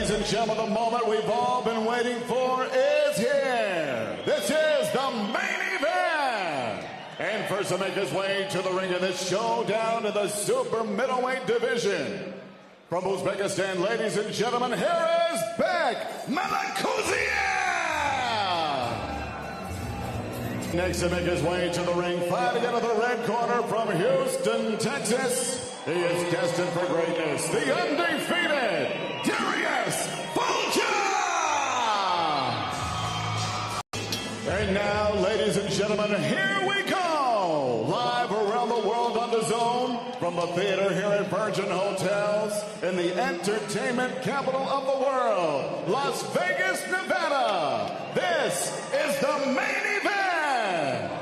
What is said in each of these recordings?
ladies and gentlemen, the moment we've all been waiting for is here. This is the main event. And first to make his way to the ring in this showdown in the super middleweight division. From Uzbekistan, ladies and gentlemen, here is Melikuziev. Next to make his way to the ring, fighting out of the red corner from Houston, Texas. He is destined for greatness, the undefeated Darius. And now, ladies and gentlemen, here we go! Live around the world on the zone, from the theater here at Virgin Hotels, in the entertainment capital of the world, Las Vegas, Nevada. This is the main event!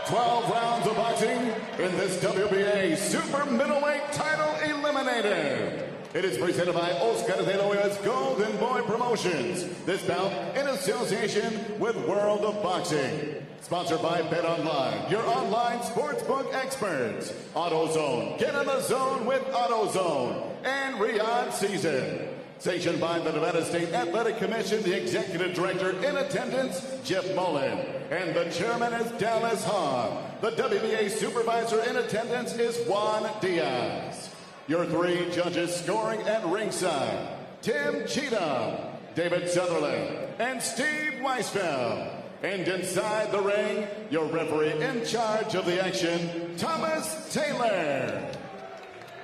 12 rounds of boxing in this WBA Super Middleweight Title Eliminator. It is presented by Oscar de la Hoya's Golden Boy Promotions. This bout in association with World of Boxing. Sponsored by Bet Online, your online sportsbook experts. AutoZone, get in the zone with AutoZone. And Riyadh Season. Sanctioned by the Nevada State Athletic Commission, the Executive Director in attendance, Jeff Mullen. And the Chairman is Dallas Hahn. The WBA Supervisor in attendance is Juan Diaz. Your three judges scoring at ringside, Tim Cheatham, David Sutherland, and Steve Weisfeld. And inside the ring, your referee in charge of the action, Thomas Taylor.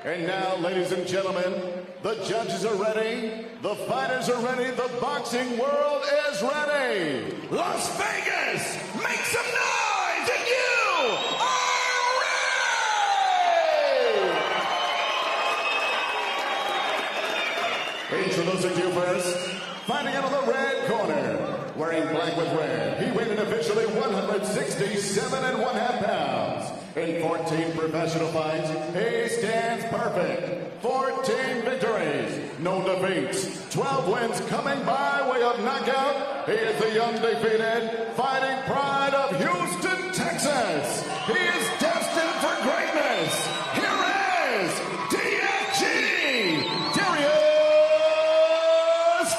And now, ladies and gentlemen, the judges are ready, the fighters are ready, the boxing world is ready. Las Vegas, make some noise if you are ready! Introducing you first, fighting out of the red corner, wearing black with red. He weighed in officially 167.5 pounds. In 14 professional fights, he stands perfect. 14 victories, no defeats, 12 wins coming by way of knockout. He is the undefeated fighting pride of Houston, Texas. He is destined for greatness. Here is DFG, Darius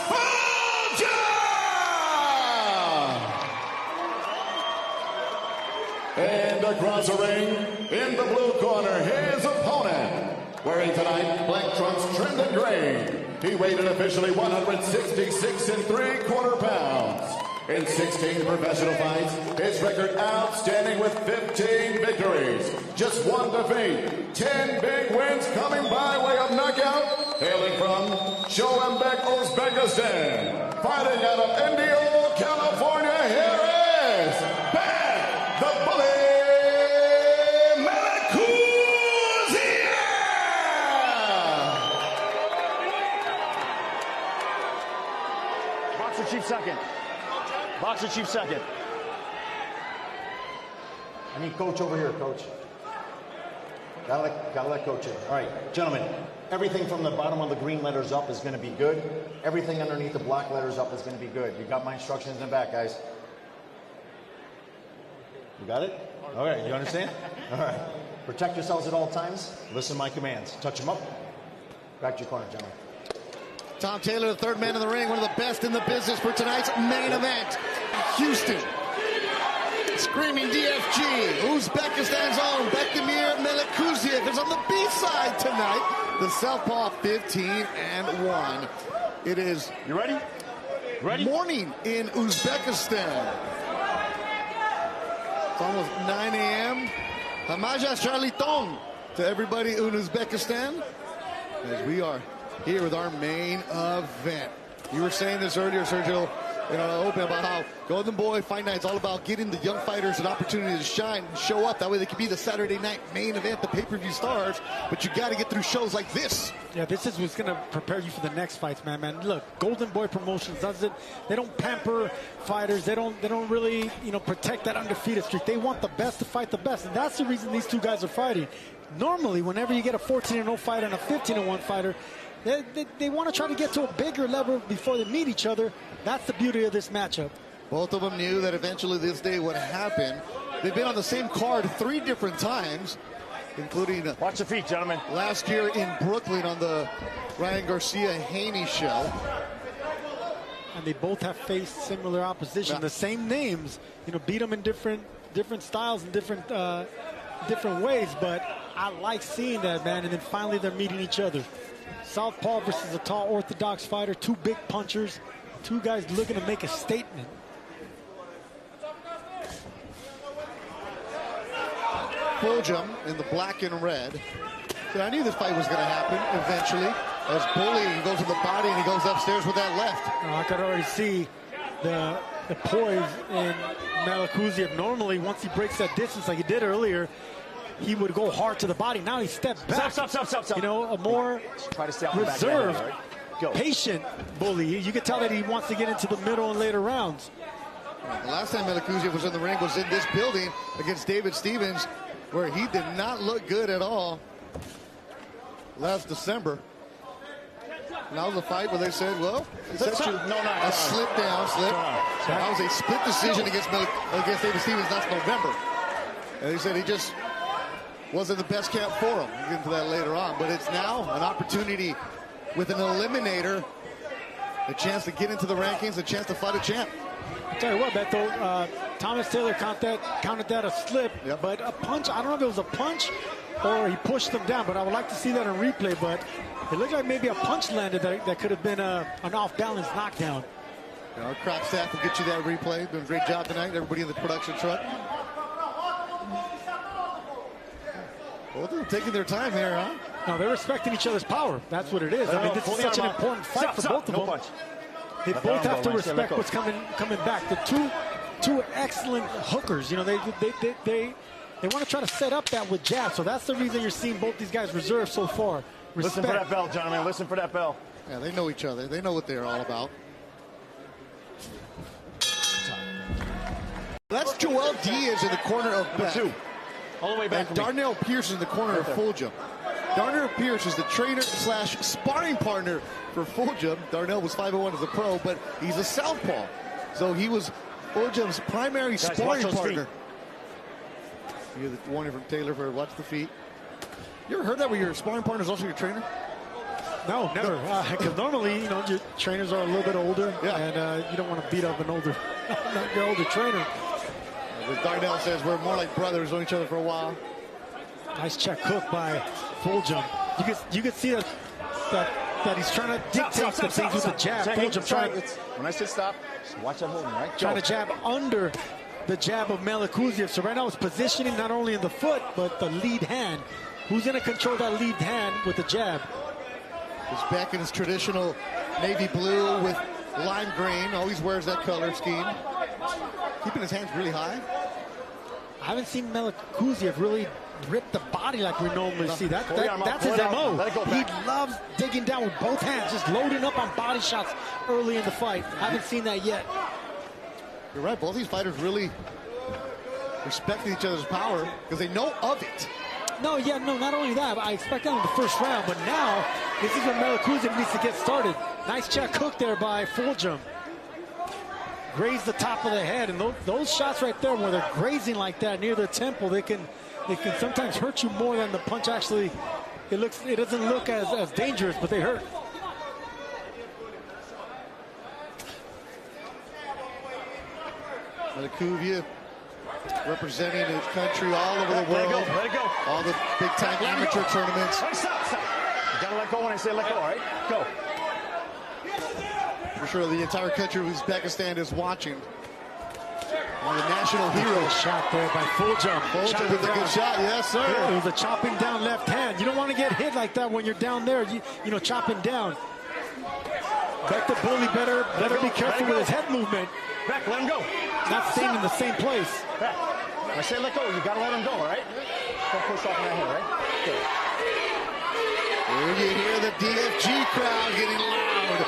Fulghum! And across the ring, in the blue corner, his opponent. Wearing tonight black trunks trimmed in gray. He weighed in officially 166.75 pounds. In 16 professional fights, his record outstanding with 15 victories. Just one defeat. 10 big wins coming by way of knockout. Hailing from Shoembek, Uzbekistan. Fighting out of Indio, California, here is the Bully. Boxer Chief second. Boxer Chief second. I need Coach over here, Coach. Gotta let Coach in. All right, gentlemen, everything from the bottom of the green letters up is going to be good. Everything underneath the black letters up is going to be good. You got my instructions in the back, guys. You got it? All right, you understand? All right. Protect yourselves at all times. Listen to my commands. Touch them up. Back to your corner, gentlemen. Tom Taylor, the third man in the ring, one of the best in the business for tonight's main event. Houston, screaming DFG, Uzbekistan's own Bektemir Melikuziev is on the B-side tonight. The southpaw 15-1. It is you ready? Morning in Uzbekistan. It's almost 9 a.m. Hamaja Charlie Tong to everybody in Uzbekistan as we are here with our main event. You were saying this earlier, Sergio, open about how Golden Boy Fight Night is all about getting the young fighters an opportunity to shine and show up. That way they can be the Saturday night main event, the pay-per-view stars. But you got to get through shows like this. Yeah, this is what's going to prepare you for the next fights, man. Look, Golden Boy Promotions does it. They don't pamper fighters. They don't really, protect that undefeated streak. They want the best to fight the best, and that's the reason these two guys are fighting. Normally, whenever you get a 14-0 fighter and a 15-1 fighter, they want to try to get to a bigger level before they meet each other. That's the beauty of this matchup. Both of them knew that eventually this day would happen. They've been on the same card 3 different times, including watch the feet, gentlemen. Last year in Brooklyn on the Ryan Garcia Haney show. and they both have faced similar opposition. The same names, you know, beat them in different styles and different ways. But I like seeing that, man. And then finally they're meeting each other. Southpaw versus a tall orthodox fighter, two big punchers, two guys looking to make a statement. Fulghum in the black and red. I knew this fight was going to happen eventually. As Bully, he goes to the body and he goes upstairs with that left. I could already see the poise in Melikuziev. Normally, once he breaks that distance like he did earlier, he would go hard to the body. Now he stepped back. Stop. You know, a more Try to stay off reserved, the back right? patient Bully. You can tell that he wants to get into the middle and later rounds. The last time Melikuziev was in the ring was in this building against David Stevens, where he did not look good at all last December. Now the fight where they said, well, it's a slip down. That was a split decision against David Stevens last November. And he said he just wasn't the best camp for him. We'll get into that later on. But it's now an opportunity with an eliminator, a chance to get into the rankings, a chance to fight a champ. I'll tell you what, Beto, Thomas Taylor counted that a slip, but a punch, I don't know if it was a punch or he pushed him down, but I would like to see that in replay. But it looked like maybe a punch landed that could have been an off-balance knockdown. Our crack staff will get you that replay. Doing a great job tonight, everybody in the production truck. Both of them taking their time here, huh? No, they're respecting each other's power. That's what it is. I mean, this is such an important fight for both of them. They both have to respect what's coming back. The two excellent hookers. You know, they want to try to set up that with jabs. So that's the reason you're seeing both these guys reserve so far. Respect. Listen for that bell, gentlemen. Listen for that bell. Yeah, they know each other. They know what they're all about. That's Joel Diaz in the corner of Beck. All the way back. And Darnell Pierce in the corner of Fulghum. Darnell Pierce is the trainer / sparring partner for Fulghum. Darnell was 5-1 as a pro, but he's a southpaw. So he was Fulghum's primary sparring partner. You hear the warning from Taylor for watch the feet. You ever heard that where your sparring partner is also your trainer? No, never. Because normally, you know, your trainers are a little bit older, and you don't want to beat up your older trainer. As Darnell says, we're more like brothers, known each other for a while. Nice check hook by Fulghum. You can see that he's trying to dictate the things with the jab. Fulghum trying. When I say stop, just watch that movement, right? Trying to jab under the jab of Melikuziev. So right now it's positioning not only in the foot, but the lead hand. Who's going to control that lead hand with the jab? He's back in his traditional navy blue with lime green. Always wears that color scheme. Keeping his hands really high. I haven't seen Melikuziev really rip the body like we normally see. That's his MO. He loves digging down with both hands, just loading up on body shots early in the fight. I haven't seen that yet. You're right. Both these fighters really respect each other's power because they know of it. No, not only that, but I expect that in the first round, but now this is where Melikuziev needs to get started. Nice check hook there by Fulghum. Graze the top of the head, and those shots right there where they're grazing like that near the temple, they can sometimes hurt you more than the punch actually. It doesn't look as dangerous, but they hurt. Melikuziev representing his country all over the world. Let it go. All the big-time amateur tournaments. Stop. You gotta let go when I say let go, all right? Go. For sure, the entire country of Uzbekistan is watching. One of the national heroes. Shot there by Fulghum. Fulghum with a good shot, yes, sir. It was a chopping down left hand. You don't want to get hit like that when you're down there, you know, chopping down. Beck the Bully better be careful with his head movement. Beck, let him go. Not staying in the same place. Beck, when I say let go, you gotta let him go, all right? Don't push off in that head, right? Okay. Here you hear the DFG crowd getting loud.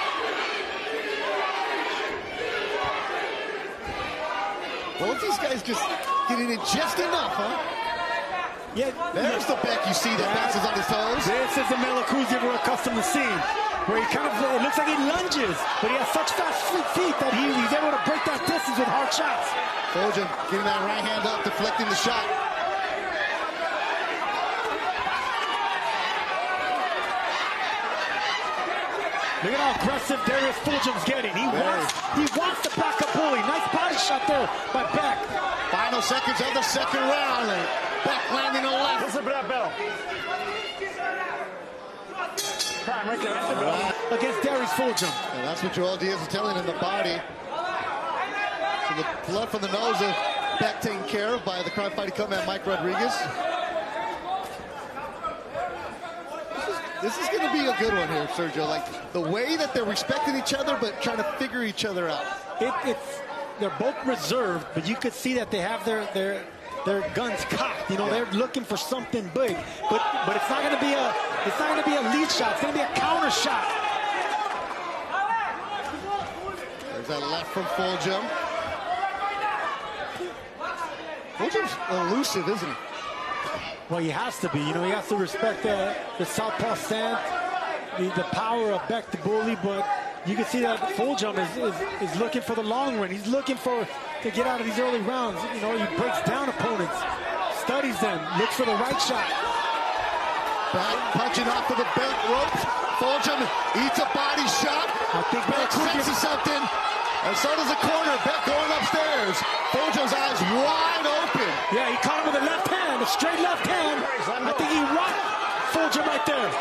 Both these guys just getting in just enough, huh? Yeah. There's the Beck you see that bounces on his toes. This is the Melikuziev we're accustomed to seeing, where he kind of, it looks like he lunges, but he has such fast feet that he's able to break that distance with hard shots. Fulghum getting that right hand up, deflecting the shot. Look at how aggressive Darius Fulghum's getting. He wants to back up bully. Nice body shot there by Beck. Final seconds of the second round. Beck landing on left. Listen for that bell. Time right there. Against Darius Fulghum. And that's what Joel Diaz is telling in the body. So the blood from the nose of Beck taken care of by the crime fighting comeback Mike Rodriguez. This is going to be a good one here, Sergio. Like the way that they're respecting each other, but trying to figure each other out. They're both reserved, but you could see that they have their guns cocked. You know, they're looking for something big. But it's not going to be a lead shot. It's going to be a counter shot. There's that left from Fulghum. Fulghum's elusive, isn't he? Well, he has to be. You know, he has to respect the southpaw stance, the power of Beck the bully. But you can see that Fulghum is looking for the long run. He's looking to get out of these early rounds. You know, he breaks down opponents, studies them, looks for the right shot. Beck punching off of the belt ropes. Fulghum eats a body shot. I think Beck senses something. And so does the corner. Beck going upstairs. Fulghum's eyes wide open. Yeah, he caught him with a left hand, a straight left hand. I think he rocked Fulghum right there.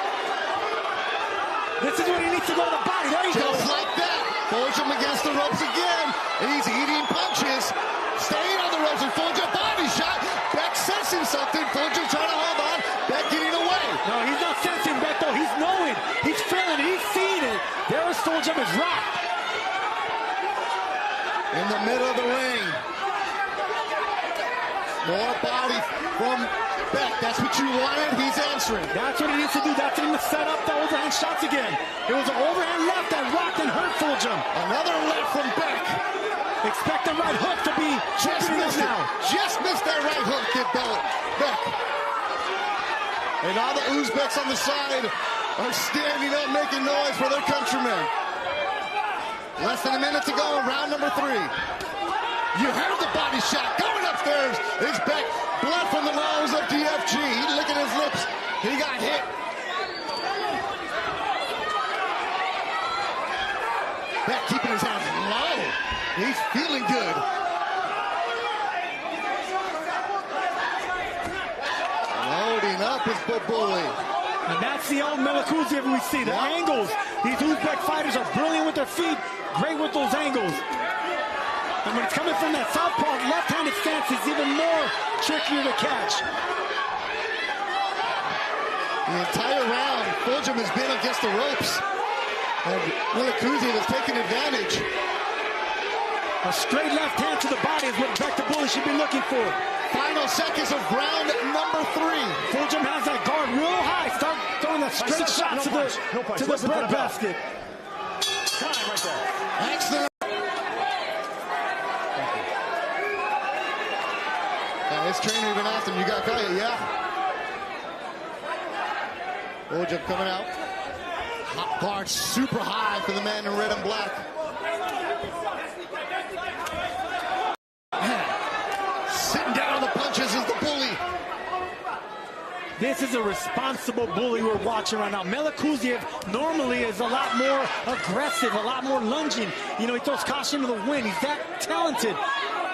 This is when he needs to go to the body. There he goes. Just like that. Fulghum against the ropes again. And he's eating punches. Staying on the ropes. And Fulghum body shot. Beck sensing something. Fulghum trying to hold on. Beck getting away. No, he's not sensing Beck though. He's knowing. He's feeling it. He's seeing it. Darius Fulghum is rocked. In the middle of the ring. More body from Beck. That's what you wanted. He's answering. That's what he needs to do. That's him to set up the overhand shots again. It was an overhand left that rocked and hurt Fulghum. Another left from Beck. Expect the right hook to be Just missed it. Just missed that right hook, kid Beck. And all the Uzbeks on the side are standing up, making noise for their countrymen. Less than a minute to go in round number 3. You heard the body shot going upstairs. It's Beck. Blood from the nose of DFG. He licking his lips. He got hit. Beck keeping his hands low. He's feeling good. Loading up his bully. And that's the old Melikuziev we see. The angles. These Uzbek fighters are brilliant with their feet. Great with those angles. And when it's coming from that southpaw, left-handed stance is even more trickier to catch. The entire round, Fulghum has been against the ropes. And Melikuziev has taken advantage. A straight left hand to the body is what Beck the bully should be looking for. Final seconds of round number 3. Fulghum has that guard real high. Start throwing that straight shot to the bread basket. Time right there. Excellent. His trainer even asked him, you got caught? Yeah. Fulghum coming out. Hot guard super high for the man in red and black. Sitting down on the punches is the bully. This is a responsible bully we're watching right now. Melikuziev normally is a lot more aggressive, a lot more lunging. You know, he throws caution to the wind. He's that talented.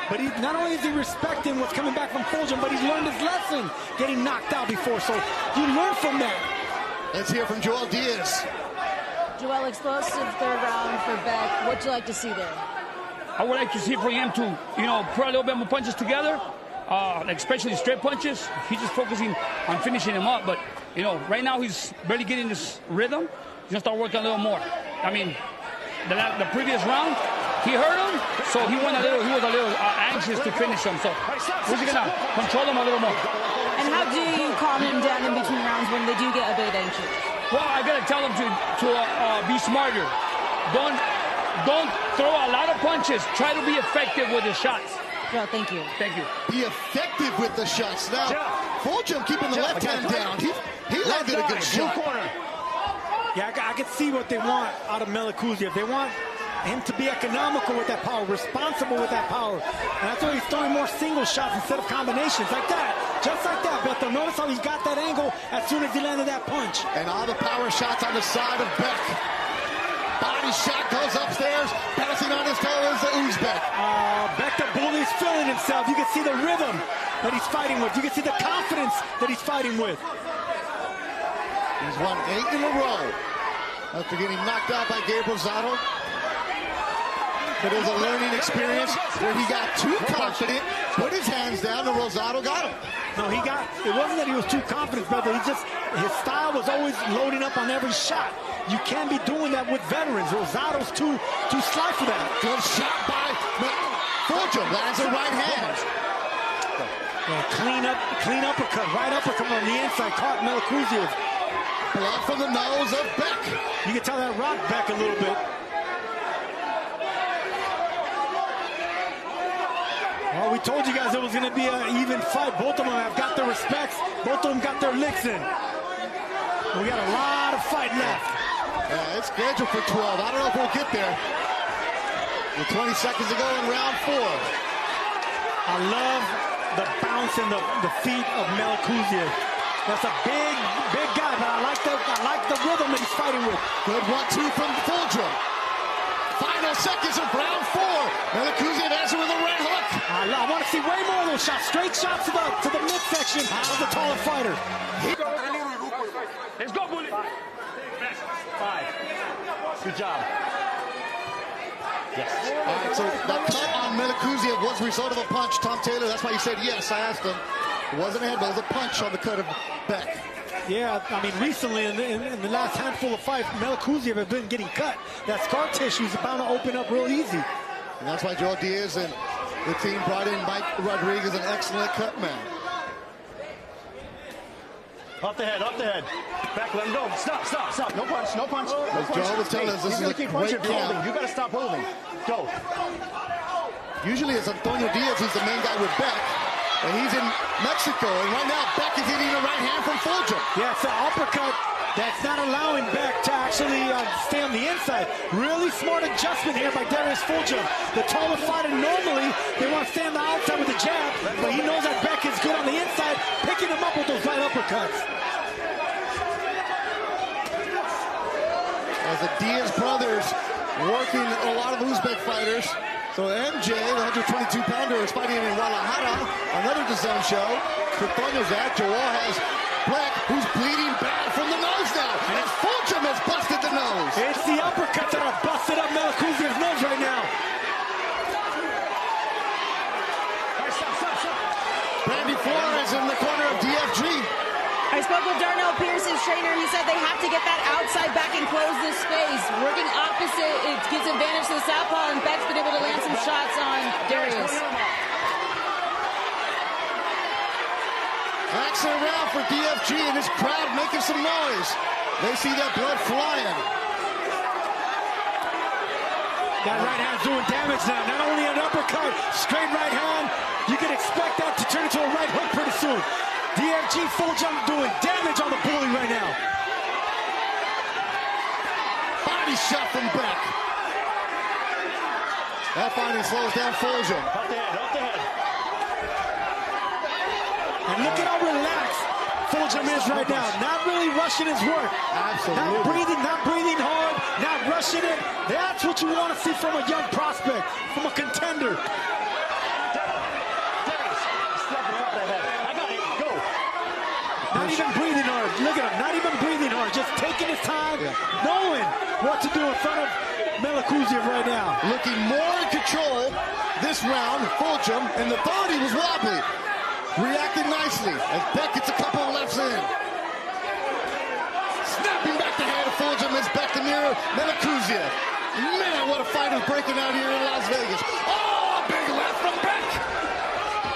But not only is he respecting what's coming back from Fulghum, but he's learned his lesson getting knocked out before. So you learn from that. Let's hear from Joel Diaz. Joel, explosive third round for Beck. What'd you like to see there? I would like to see for him to, put a little bit more punches together, especially straight punches. He's just focusing on finishing him up. But, right now he's barely getting this rhythm. He's going to start working a little more. I mean, the previous round, he hurt him, so he was a little anxious to finish him. So we're going to control him a little more. And how do you calm him down in between rounds when they do get a bit anxious? Well, I got to tell him to be smarter. Don't throw a lot of punches. Try to be effective with his shots. Well, thank you. Thank you. Be effective with the shots. Now, Fulghum keeping the left hand down. He landed a good shot. Yeah, I can see what they want out of Melikuziev. They want him to be economical with that power, responsible with that power. And that's why he's throwing more single shots instead of combinations. Like that. Just like that, Beto. Notice how he got that angle as soon as he landed that punch. And all the power shots on the side of Beck. body shot goes upstairs, bouncing on his toe is the Uzbek. Bektemir is feeling himself. You can see the rhythm that he's fighting with. You can see the confidence that he's fighting with. He's won 8 in a row after getting knocked out by Gabe Rosado. But it was a learning experience where he got too confident, put his hands down, and Rosado got him. No, it wasn't that he was too confident, brother. His style was always loading up on every shot. You can't be doing that with veterans. Rosado's too sly for that. Good shot by Fulghum. Lands a right hand. Yeah, clean uppercut, right uppercut on the inside. Caught Melikuziev. Blood from the nose of Beck. You can tell that rocked Beck a little bit. Well, we told you guys it was going to be an even fight. Both of them have got their respects. Both of them got their licks in. We got a lot of fight left. Yeah, it's scheduled for 12. I don't know if we'll get there. With 20 seconds to go in round 4. I love the bounce and the feet of Melikuziev. That's a big guy, but I like the rhythm that he's fighting with. Good 1-2 from Fulghum. Final seconds of round 4. Melikuziev answers with a right hook. I want to see way more of those shots. Straight shots to the midsection of the taller fighter. Let's go, bullet. 5. Good job. Yes. All right, so the cut on Melikuziev was the result of a punch. Tom Taylor, that's why he said yes. I asked him. It wasn't a head, but it was a punch on the cut of Beck. Yeah, I mean, recently in the last handful of fights, Melikuziev has been getting cut. That scar tissue is bound to open up real easy. And that's why Joe Diaz and the team brought in Mike Rodriguez, an excellent cut man. Up the head, up the head. Back, let him go. Stop. No punch, no punch. As Joe was telling us, this is a great count. You got to stop holding. Go. Usually it's Antonio Diaz who's the main guy with Beck. And he's in Mexico, and right now Beck is hitting a right hand from Fulghum. Yeah, it's an uppercut that's not allowing Beck to actually stay on the inside. Really smart adjustment here by Darius Fulghum. The taller fighter, normally they want to stay on the outside with the jab, but he knows that Beck is good on the inside, picking him up with those right uppercuts. As the Diaz brothers working a lot of Uzbek fighters. So MJ, the 122-pounder, is fighting in Guadalajara, another DAZN show. Antonio's at. Joel has Beck, who's bleeding bad from the nose now. And Fulghum has busted the nose. It's the uppercuts that are busted up Melikuziev's nose right now. Randy Flores in the corner of DFG. I spoke with Darnell Pierce's trainer. He said they have to get that outside back and close this space. Working opposite, it gives advantage to the southpaw, and Beck's been able to land some shots on Darius. Axing around for DFG and his crowd making some noise. They see that blood flying. That right hand's doing damage now. Not only an uppercut, straight right hand. You can expect that to turn into a right hook pretty soon. DFG Fulghum doing damage on the bully right now. Body shot from Beck. That finally slows down Fulghum. Up the head. And look at how relaxed Fulghum is right now. Not really rushing his work. Absolutely. Not breathing hard, not rushing it. That's what you want to see from a young prospect, from a contender. Not even breathing hard. Look at him. Not even breathing hard. Just taking his time, knowing what to do in front of Melikuziev right now. Looking more in control this round, Fulghum, and the third he was wobbly. Reacted nicely as Beck gets a couple of lefts in. Snapping back the hand of Fulghum is Bektemir Melikuziev. Man, what a fight is breaking out here in Las Vegas. Oh, big left from Beck.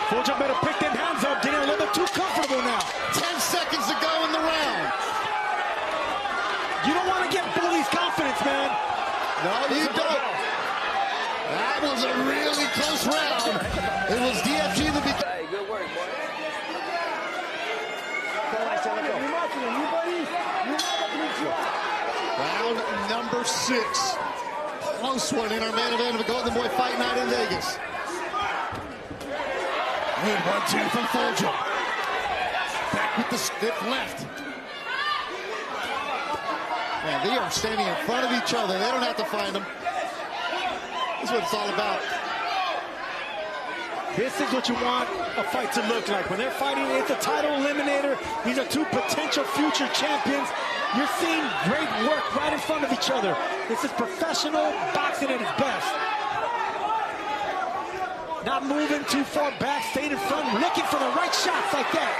Fulghum better pick them hands up, getting a little bit too comfortable now. 10 seconds to go in the round. You don't want to get bully's confidence, man. No, you don't. That was a really close round. It was DFG in the beginning. Hey, good work, boy. Round number 6. Close one in our main event of the Golden Boy Fight Night in Vegas. Good 1-2 from Fulghum. Back with the stiff left. Man, they are standing in front of each other. They don't have to find them. This is what it's all about. This is what you want a fight to look like. When they're fighting, it's a title eliminator. These are two potential future champions. You're seeing great work right in front of each other. This is professional boxing at its best. Not moving too far back, staying in front, looking for the right shots like that.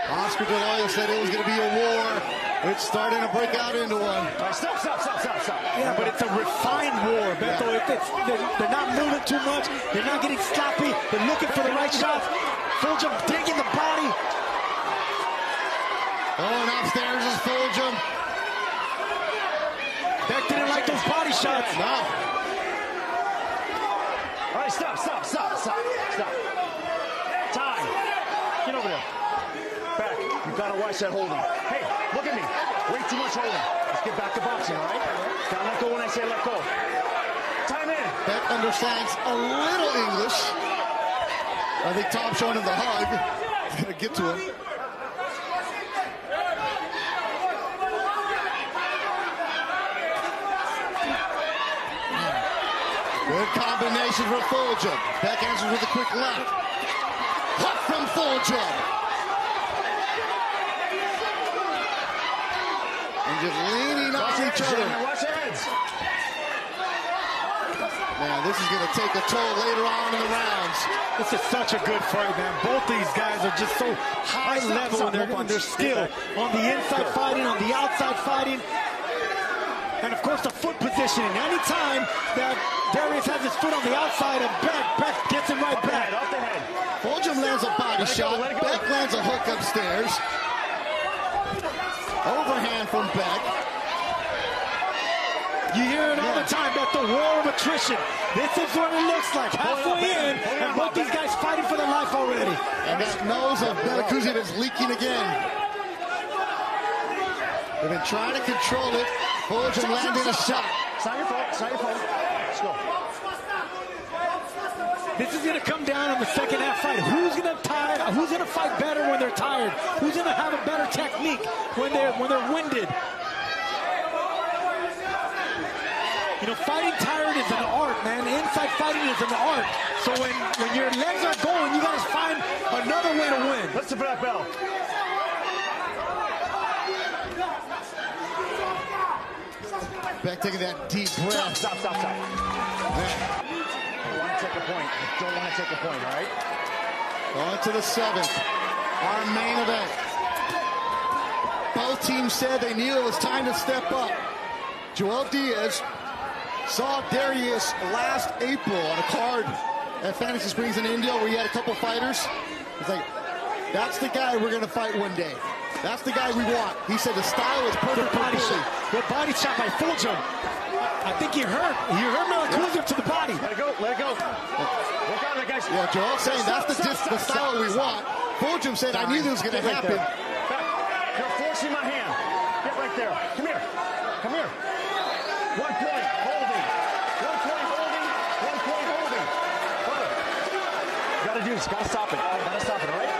Oscar De La Hoya said it was going to be a war. It's starting to break out into one. Stop. Yeah, but it's a refined war, Beto. They're not moving too much. They're not getting sloppy. They're looking for the right shots. Fulghum digging the body. Oh, and upstairs is Fulghum. Beck didn't like those body shots. No. All right, stop. Time. Get over there. Back. You gotta watch that holding. Hey, look at me. Way too much holding. Let's get back to boxing, all right? Gotta let go when I say let go. Time in. Beck understands a little English. I think Tom's showing him the hug. He's gonna get to him. Good combination for Fulghum. Beck answers with a quick left. Hook from Fulghum. And just leaning on each other. Watch heads. Man, this is going to take a toll later on in the rounds. This is such a good fight, man. Both these guys are just so high level in their skill. On the inside fighting, on the outside fighting. And of course the foot positioning. Anytime that Darius has his foot on the outside of Beck gets him right back. Up the head. Fulghum lands a body shot. Beck lands a hook upstairs. Overhand from Beck. You hear it all the time, that the war of attrition. This is what it looks like. Halfway in, and both these guys fighting for their life already. And that nose of Melikuziev is leaking again. They've been trying to control it. Fulghum landing a shot. It's not your fault. Let's go. This is going to come down in the second half fight. Who's going to fight better when they're tired? Who's going to have a better technique when they're winded? You know, fighting tired is an art, man. Inside fighting is an art. So when your legs are going, you got to find another way to win. Let's the black belt. Beck taking that deep breath. Stop. I want to take a point. I don't want to take a point, all right? On to the seventh. Our main event. Both teams said they knew it was time to step up. Joel Diaz saw Darius last April on a card at Fantasy Springs in India where he had a couple fighters. It's like, that's the guy we're going to fight one day. That's the guy we want. He said the style is perfect. Good body shot by Fulghum. I think you heard Melikuziev to the body. Let it go. Look out there, guys. Yeah, Joel saying that's the style we want. Fulghum said, I knew this was going to happen. You're forcing my hand. Get right there. Come here. 1 point. Holding. 1 point holding. 1 point holding. Gotta do this. Gotta stop it, all right?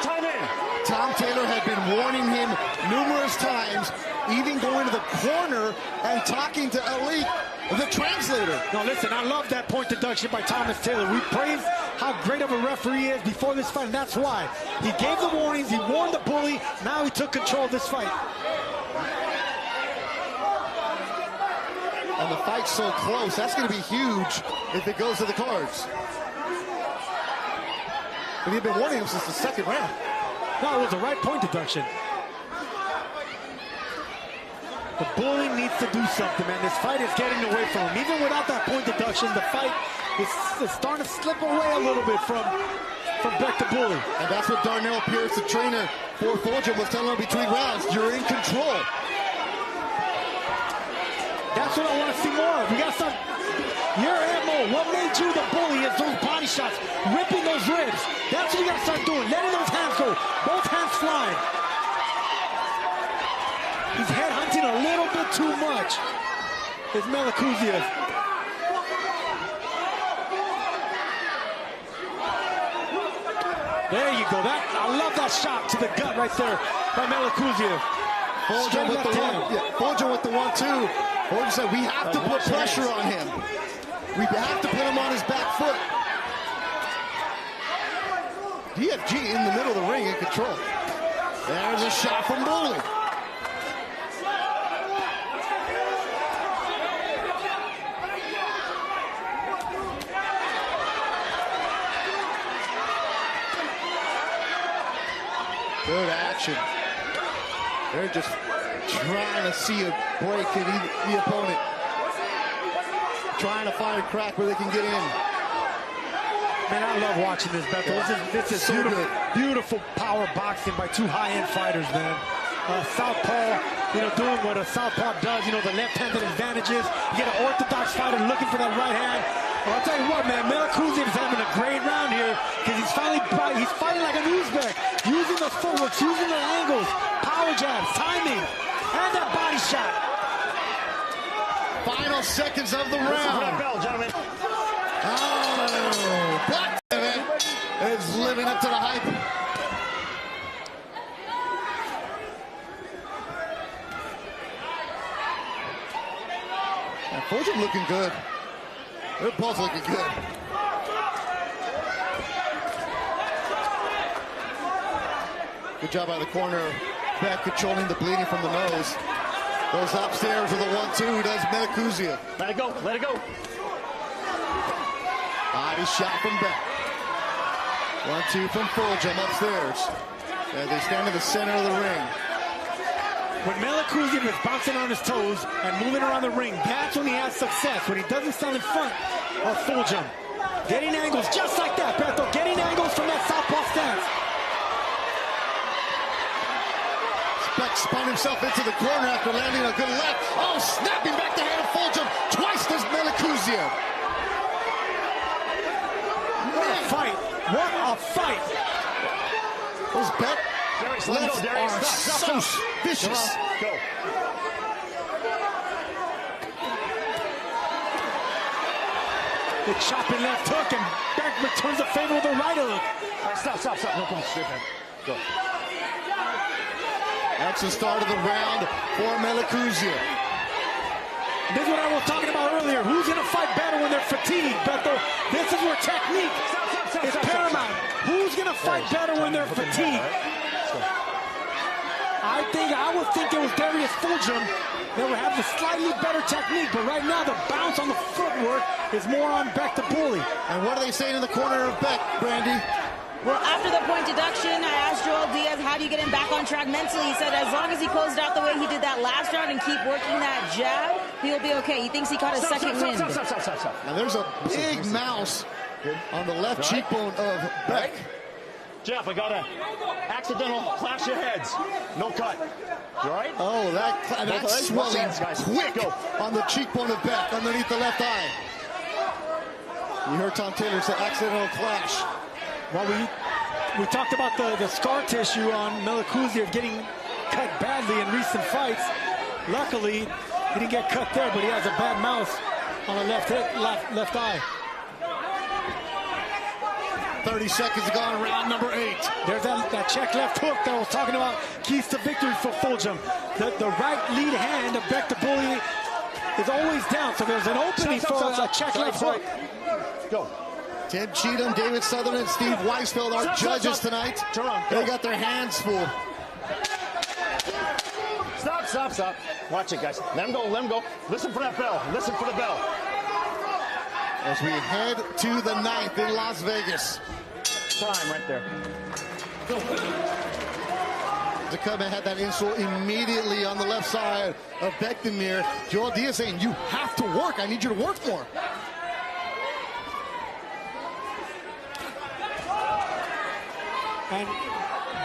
Time in. Tom Taylor had been warning him numerous times, even going to the corner and talking to Ali, the translator. No, listen, I love that point deduction by Thomas Taylor. We praised how great of a referee he is before this fight, and that's why. He gave the warnings, he warned the bully, now he took control of this fight. And the fight's so close, that's going to be huge if it goes to the cards. But he'd been warning him since the second round. No, it was the right point deduction. The bully needs to do something, man. This fight is getting away from him. Even without that point deduction, the fight is starting to slip away a little bit from Beck the bully. And that's what Darnell Pierce, the trainer for Fulghum, was telling him between rounds. You're in control. That's what I want to see more of. We got to start. Your ammo, what made you the bully is those body shots, ripping those ribs. That's what you got to start doing. Letting those hands go. Both hands flying. He's head hunting a little bit too much. It's Melikuziev. There you go. I love that shot to the gut right there by Melikuziev. Fulghum with the one. Yeah, Fulghum with the 1-2. Fulghum said we have to put pressure on him. We have to put him on his back foot. DFG in the middle of the ring in control. There's a shot from Bully. Good action. They're just trying to see a break in the opponent. Trying to find a crack where they can get in. Man, I love watching this, Beto. This is so beautiful, beautiful power boxing by two high-end fighters, man. Southpaw, doing what a southpaw does, the left-handed advantages. You get an orthodox fighter looking for that right hand. Well, I'll tell you what, man, Melikuziev is having a great round here because he's fighting like an Uzbek, using the footworks, using the angles, power jabs, timing, and that body shot. Final seconds of the round. That bell, gentlemen. Oh, Bektemir is living up to the hype. And Fulghum looking good. They're both looking good. Good job by the corner. Back controlling the bleeding from the nose. Goes upstairs with a 1-2. Does Melikuziev. Let it go. Let it go. Body shot from back. 1-2 from Fulghum upstairs. As they stand in the center of the ring. When Melikuziev is bouncing on his toes and moving around the ring, that's when he has success. When he doesn't stand in front of Fulghum. Getting angles just like that, Beto. Getting angles from that southpaw stance. Beck spun himself into the corner after landing a good left. Oh, snapping back the hand of Fulghum. Twice does Melikuziev. What a fight. What a fight. Those Beck Darius, lefts go, Darius. are Stop. so vicious. Go. The chopping left hook, and Beck returns a favor with a right hook. All right, stop. No punch. Straight back. Go. That's the start of the round for Melikuziev. This is what I was talking about earlier. Who's going to fight better when they're fatigued, Beto? This is where technique is paramount. Who's going to fight better when they're fatigued? I would think it was Darius Fulghum that would have the slightly better technique, but right now the bounce on the footwork is more on Beck to bully. And what are they saying in the corner of Beck, Brandy? Well, after the point deduction, I asked Joel Diaz, how do you get him back on track mentally? He said as long as he closed out the way he did that last round and keep working that jab, he'll be okay. He thinks he caught a second wind. Stop. Now there's a big mouse on the left cheekbone of Beck. Jeff, I got an accidental clash of heads. No cut. You all right? Oh, that's swelling quick on the cheekbone of Beck underneath the left eye. You heard Tom Taylor say accidental clash. Well, we talked about the scar tissue on Melikuziev getting cut badly in recent fights. Luckily, he didn't get cut there, but he has a bad mouse on the left eye. 30 seconds gone, round number 8. There's that check left hook that I was talking about. Keys to victory for Fulghum. The right lead hand of Beck the bully is always down, so there's an opening for a check left hook. Go. Tim Cheatham, David Sutherland, Steve Weisfeld, our judges tonight. They got their hands full. Stop. Watch it, guys. Let him go. Listen for that bell. Listen for the bell. As we head to the 9th in Las Vegas. Time right there. Bektemir had that insult immediately on the left side of Bektemir. Joel Diaz saying, you have to work. I need you to work more. And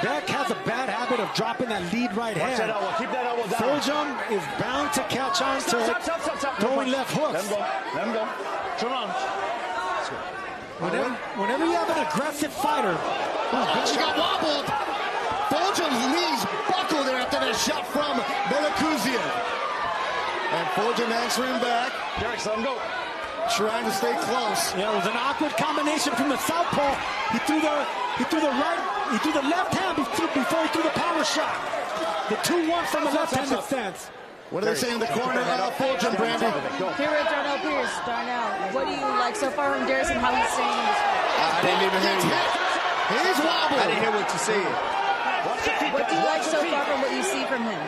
Beck has a bad habit of dropping that lead right hand. Watch that elbow. Keep that elbow down. Fulghum is bound to catch on to Stop. throwing left hooks. Let him go. Turn on. Whenever you have an aggressive fighter. He got wobbled. Fulgham's knees buckled there after that shot from Melikuziev. And Fulghum answering back. Darius, let him go. Trying to stay close. Yeah, it was an awkward combination from the southpaw. He threw the He threw the left hand before he threw the power shot. The 2-1 from the left-handed stance. What are they saying in the corner of Fulghum, Brandy? Here with Darnell Pierce. Darnell, what do you like so far from Darius and how he's staying in this fight? I didn't even hear you. He's wobbling. I didn't hear what you said. What do you like so far from what you see from him?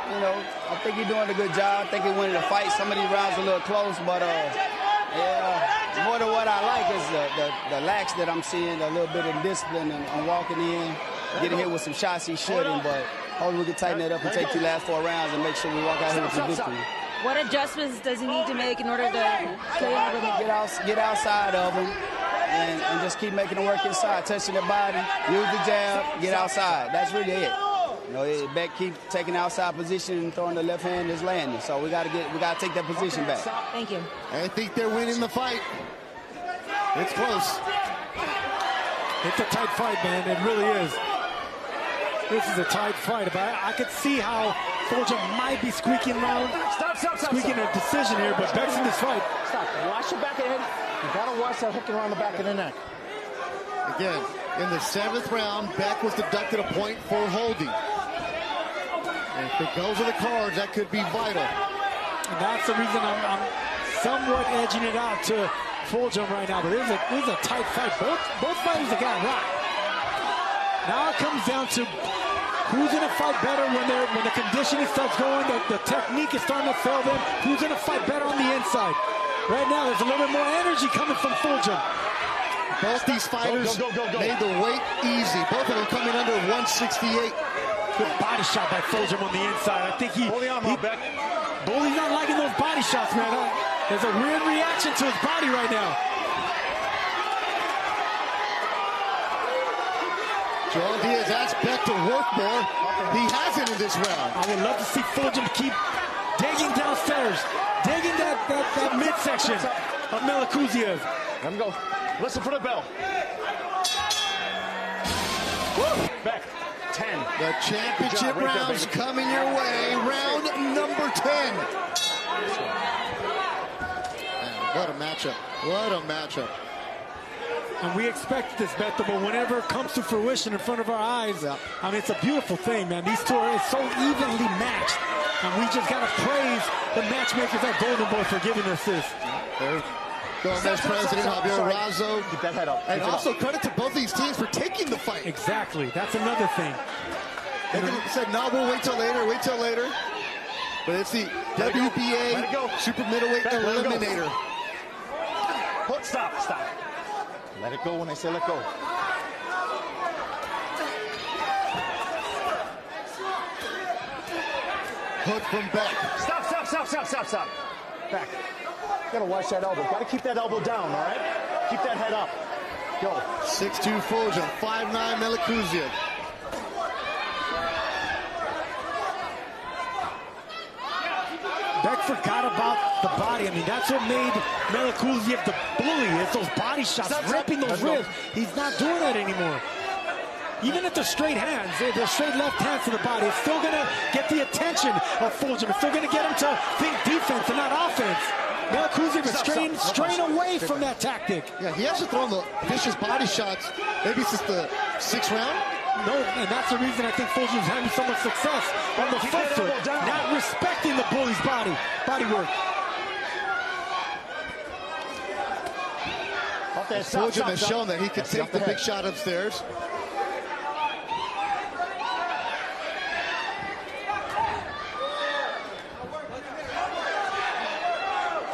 You know, I think he's doing a good job. I think he winning the fight. Some of these rounds are a little close, but yeah, more than what I like is the lax that I'm seeing, a little bit of discipline and walking in, getting hit with some shots he shouldn't, but hopefully we can tighten that up and take the last 4 rounds and make sure we walk out here with the victory. What adjustments does he need to make in order to get outside of him and just keep making him work inside, touching the body, use the jab, get outside. That's really it. You know, Beck keep taking outside position and throwing the left hand is landing. So we gotta take that position back. Thank you. I think they're winning the fight. It's close. It's a tight fight, man. It really is. This is a tight fight. But I could see how Fulghum might be squeaking a decision here, but Beck's in this fight. Stop. Watch your back of the head. You gotta watch that hook around the back of the neck. Again, in the 7th round, Beck was deducted a point for holding. And if it goes to the cards, that could be vital. And that's the reason I'm somewhat edging it out to Fulghum right now. But this is a tight fight. Both fighters have got rocked. Now it comes down to who's going to fight better when the conditioning starts going, the technique is starting to fail them. Who's going to fight better on the inside? Right now, there's a little bit more energy coming from Fulghum. Both these fighters made the weight easy. Both of them coming under 168. Good body shot by Fulghum on the inside. I think Bully's not liking those body shots, man. There's a weird reaction to his body right now. Joel Diaz asked Beck to work more. He hasn't in this round. I would love to see Fulghum keep digging downstairs, digging that midsection of Melikuziev. Let him go. Listen for the bell. Woo! Back. 10. The championship rounds coming your way. Round number 10. Man, what a matchup. What a matchup. And we expect this, Beto, but whenever it comes to fruition in front of our eyes, I mean, it's a beautiful thing, man. These two are so evenly matched. And we just got to praise the matchmakers at Golden Boy for giving us this. Gomez president Javier Razo. Keep that head up. And also credit to both these teams for taking the fight. Exactly. That's another thing. They said, no, we'll wait till later. But it's the WBA Super Middleweight Eliminator. Stop. Let it go when I say let go. Hook from Beck. Stop. Back. Gotta watch that elbow. Gotta keep that elbow down, all right? Keep that head up. Go. 6'2" Fulghum, 5'9" Melikuziev. Beck forgot about the body. I mean, that's what made Melikuziev the bully. It's those body shots, ripping those ribs. He's not doing that anymore. Even at the straight hands, the straight left hands to the body, it's still going to get the attention of Fulghum. It's still going to get him to think defense and not offense. Melikuziev is straying away from that tactic. Yeah, he hasn't thrown the vicious body shots maybe since the 6th round. No, and that's the reason I think Fulghum's having so much success on the front foot, not respecting the bully's body work. Fulghum has shown that he can take the big shot upstairs.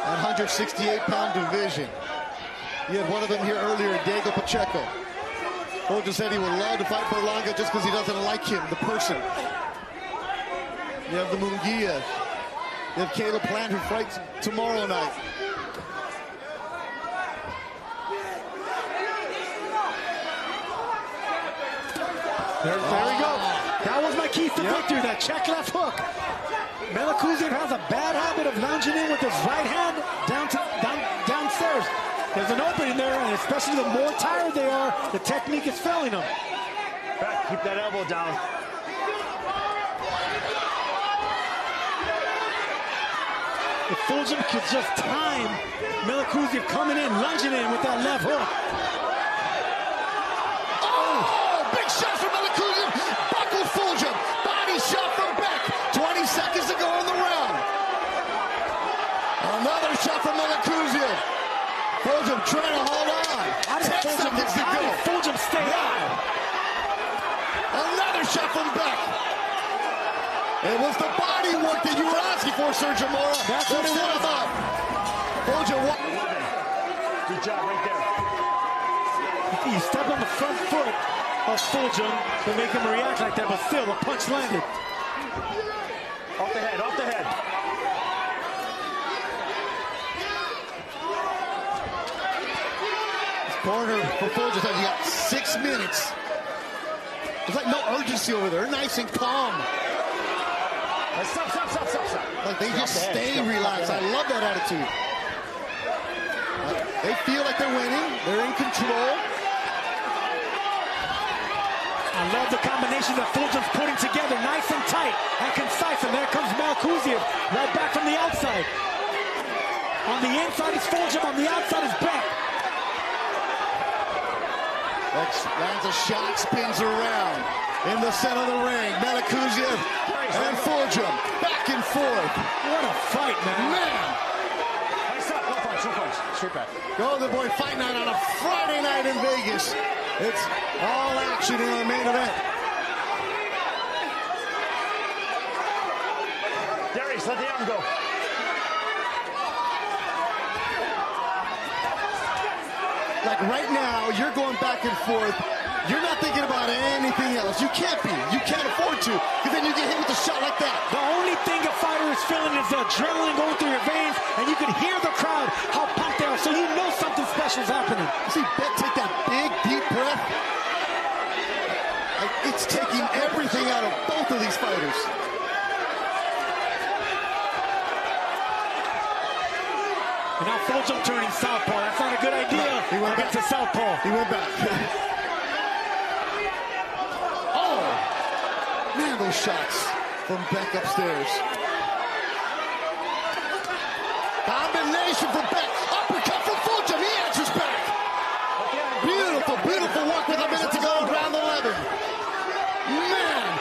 At 168-pound division. You had one of them here earlier, Diego Pacheco. Fulghum said he would love to fight Berlanga just because he doesn't like him, the person. You have the Munguia. You have Caleb Plant, who fights tomorrow night. There we go. That was my key to victory, that check left hook. Melikuziev has a bad habit of lounging in with his right hand downstairs. There's an opening there, and especially the more tired they are, the technique is failing them. Back, keep that elbow down. If Fulghum could just time Melikuziev coming in, lunging in with that left hook. Oh, big shot from Melikuziev. Buckled Fulghum. Body shot from Beck. 20 seconds to go in the round. Another shot from Melikuziev. Fulghum trying to hold on. 10 seconds to go. Fulghum stay on. Another shot from Beck. It was the body work that you were asking for, Sergio Mora. That's what it was. Fulghum. Good job right there. You step on the front foot of Fulghum to make him react like that, but still, the punch landed. Off the head, off the head. Corner for Fulghum says you got 6 minutes. There's like no urgency over there. They're nice and calm. Stop. Like they just stay relaxed. I love that attitude. They feel like they're winning. They're in control. I love the combination that Fulghum's putting together, nice and tight and concise. And there comes Melikuziev right back from the outside. On the inside is Fulghum, on the outside is Beck. Lands a shot, spins around in the center of the ring. Melikuziev and Fulghum back and forth. What a fight, man. No punch. Straight back. Golden Boy Fight Night on a Friday night in Vegas. It's all action in our main event. Darius, let the arm go. Like right now, you're going back and forth. You're not thinking about anything else. You can't be. You can't afford to. Because then you get hit with a shot like that. The only thing a fighter is feeling is the adrenaline going through your veins, and you can hear the crowd, how pumped they are, so you know something special is happening. See Beck take that big, deep breath. Like it's taking everything out of both of these fighters. And now Fulghum turning southpaw. That's not a good idea. No, he went against back. a southpaw. He went back. Oh! Man, those shots from Beck upstairs. Combination from Beck. Uppercut from Fulghum. He answers back. Beautiful work with a minute to go in round 11. Man!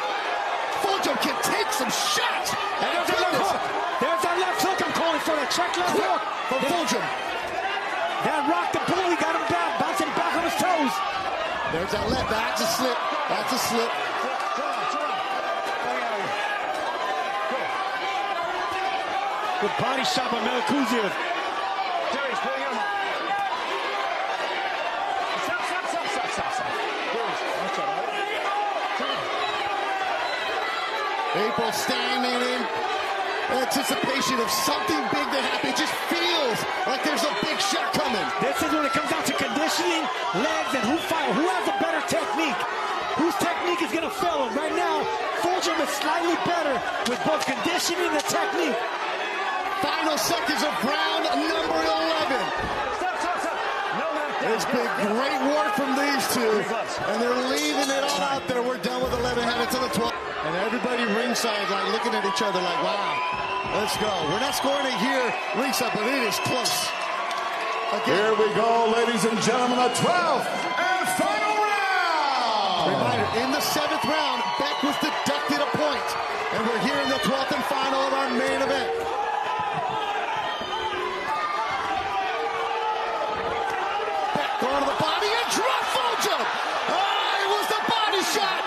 Fulghum can take some shots. And there's that left hook. There's that left hook I'm calling for. The check left hook. From Fulghum. That rocked the bully, got him down, bouncing back on his toes. There's that left. That's a slip. That's a slip. Good body shot by Melikuziev. Darius, pull your arm up. Stop. April standing in anticipation of something big to happen. It just feels like there's a big shot coming. This is when it comes down to conditioning, legs, and who has a better technique. Whose technique is going to fail him? Right now, Fulghum is slightly better with both conditioning and technique. Final seconds of round number 11. It's been great work from these two, and they're leaving it all out there. We're done with 11, headed to the 12. And everybody ringside like looking at each other like, wow, let's go. We're not scoring it here ringside, but it is close. Again. Here we go, ladies and gentlemen, the 12th and final round. Reminder, in the 7th round, Beck was deducted a point. And we're here in the 12th and final of our main event. Beck going to the body and drop Fulghum. Oh, it was the body shot.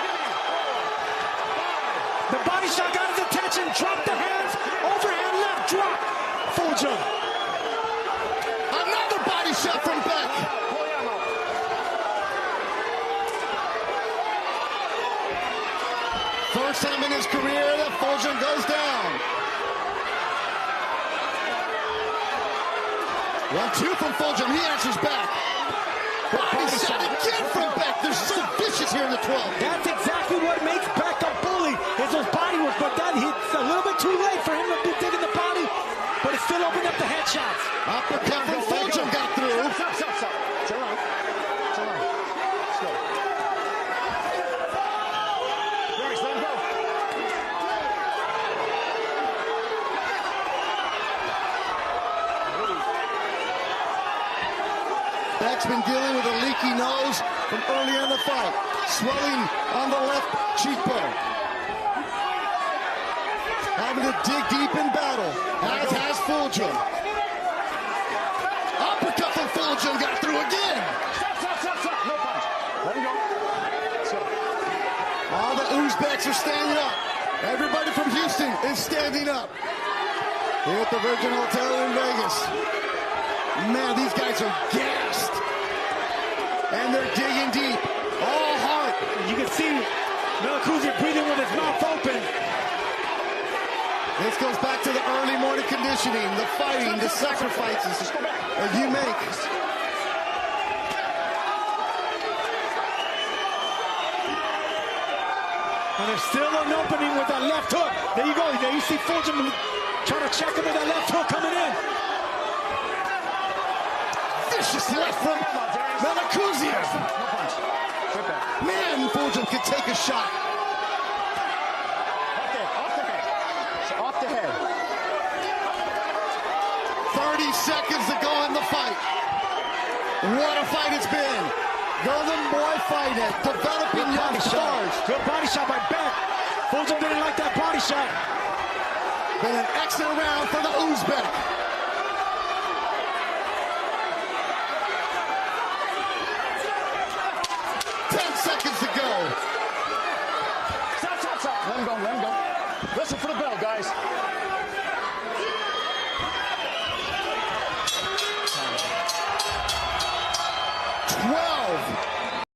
The body shot got his attention, dropped the hands, overhand left, drop. Fulghum. Another body shot from Beck. First time in his career that Fulghum goes down. 1-2 from Fulghum. He answers back. Body shot again from Beck. They're so vicious here in the 12th. That's exactly what makes Beck a bully, is those body work. But that it's a little bit too late for him to be digging the body, but it still opened up the headshots. Uppercut from Fulghum got through. Stop. Chill out. Let's go. Darius, let him go. been dealing with a leaky nose from earlier in the fight. Swelling on the left cheekbone. Having to dig deep in battle, as has Fulghum. Uppercut from Fulghum, got through again. Stop. No punch. Let him go. All the Uzbeks are standing up. Everybody from Houston is standing up. Here at the Virgin Hotel in Vegas. Man, these guys are gassed. And they're digging deep. All heart. You can see Melikuziev breathing with his mouth open. This goes back to the early morning conditioning, the fighting, the sacrifices that you make. And there's still an opening with that left hook. There you go. There you see Fulghum trying to check him with that left hook coming in. Vicious left from Melikuziev. Man, Fulghum can take a shot. Off the head. 30 seconds to go in the fight. What a fight it's been. Golden Boy fighting, developing young stars. Good body shot by Beck. Fulghum didn't like that body shot. Been an excellent round for the Uzbek. Seconds to go. Stop. Let him go. Listen for the bell, guys.